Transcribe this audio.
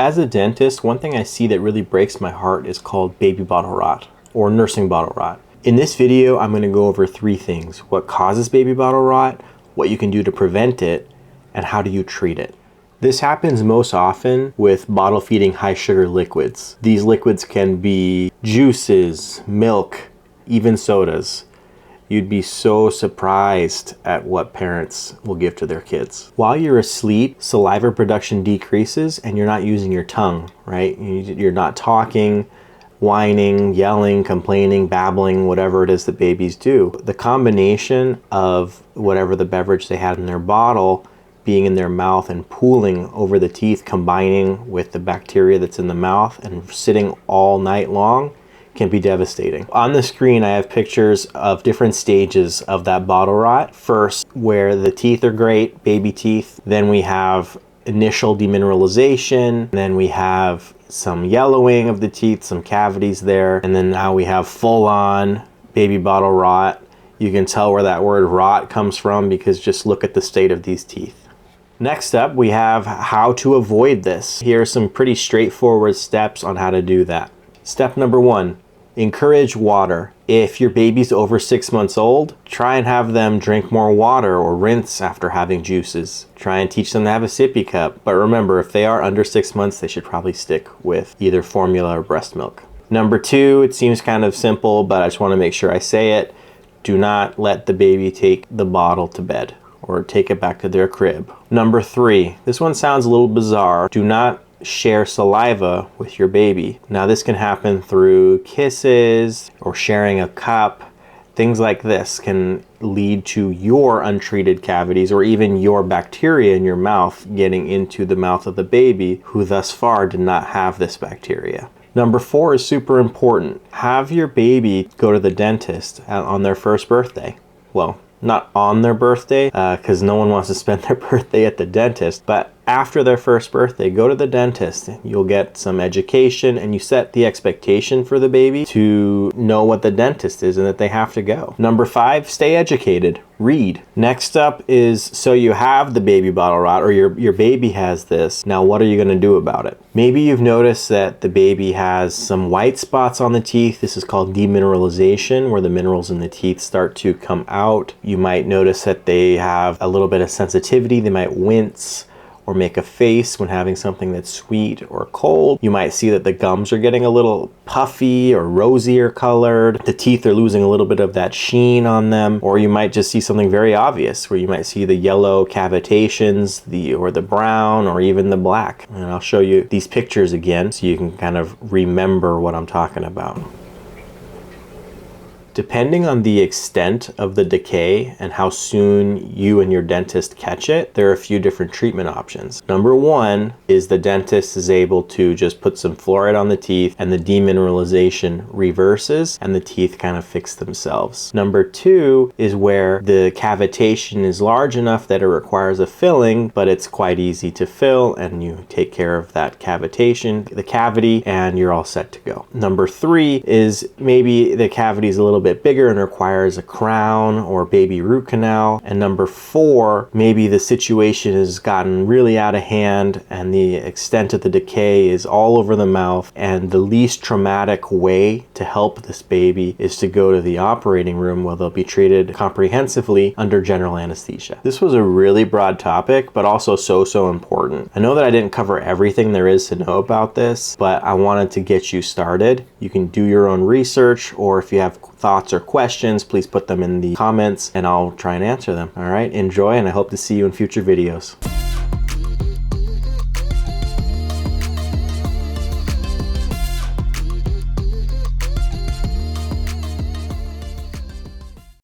As a dentist, one thing I see that really breaks my heart is called baby bottle rot or nursing bottle rot. In this video, I'm going to go over 3 things: what causes baby bottle rot, what you can do to prevent it, and how do you treat it. This happens most often with bottle feeding high sugar liquids. These liquids can be juices, milk, even sodas. You'd be so surprised at what parents will give to their kids. While you're asleep, saliva production decreases and you're not using your tongue, right? You're not talking, whining, yelling, complaining, babbling, whatever it is that babies do. The combination of whatever the beverage they had in their bottle being in their mouth and pooling over the teeth, combining with the bacteria that's in the mouth and sitting all night long, can be devastating. On the screen, I have pictures of different stages of that bottle rot. First, where the teeth are great, baby teeth. Then we have initial demineralization. Then we have some yellowing of the teeth, some cavities there. And then now we have full-on baby bottle rot. You can tell where that word rot comes from because just look at the state of these teeth. Next up, we have how to avoid this. Here are some pretty straightforward steps on how to do that. Step number 1, encourage water. If your baby's over 6 months old, try and have them drink more water or rinse after having juices. Try and teach them to have a sippy cup. But remember, if they are under 6 months, they should probably stick with either formula or breast milk. Number 2, it seems kind of simple, but I just want to make sure I say it. Do not let the baby take the bottle to bed or take it back to their crib. Number 3, this one sounds a little bizarre. Do not share saliva with your baby. Now this can happen through kisses or sharing a cup. Things like this can lead to your untreated cavities or even your bacteria in your mouth getting into the mouth of the baby who thus far did not have this bacteria. Number 4 is super important. Have your baby go to the dentist on their first birthday. Well, not on their birthday, because no one wants to spend their birthday at the dentist, but after their first birthday, go to the dentist. You'll get some education and you set the expectation for the baby to know what the dentist is and that they have to go. Number 5, stay educated. Read. Next up is, so you have the baby bottle rot or your baby has this. Now what are you going to do about it? Maybe you've noticed that the baby has some white spots on the teeth. This is called demineralization, where the minerals in the teeth start to come out. You might notice that they have a little bit of sensitivity. They might wince or make a face when having something that's sweet or cold. You might see that the gums are getting a little puffy or rosier colored. The teeth are losing a little bit of that sheen on them. Or you might just see something very obvious where you might see the yellow cavitations, or the brown, or even the black. And I'll show you these pictures again so you can kind of remember what I'm talking about. Depending on the extent of the decay and how soon you and your dentist catch it, there are a few different treatment options. Number 1 is the dentist is able to just put some fluoride on the teeth and the demineralization reverses and the teeth kind of fix themselves. Number 2 is where the cavitation is large enough that it requires a filling, but it's quite easy to fill and you take care of that cavitation, the cavity, and you're all set to go. Number 3 is maybe the cavity is a little bit bigger and requires a crown or baby root canal. And number 4, maybe the situation has gotten really out of hand and the extent of the decay is all over the mouth, and the least traumatic way to help this baby is to go to the operating room where they'll be treated comprehensively under general anesthesia. This was a really broad topic, but also so important. I know that I didn't cover everything there is to know about this, but I wanted to get you started. You can do your own research, or if you have thoughts or questions, please put them in the comments and I'll try and answer them. All right, enjoy, and I hope to see you in future videos.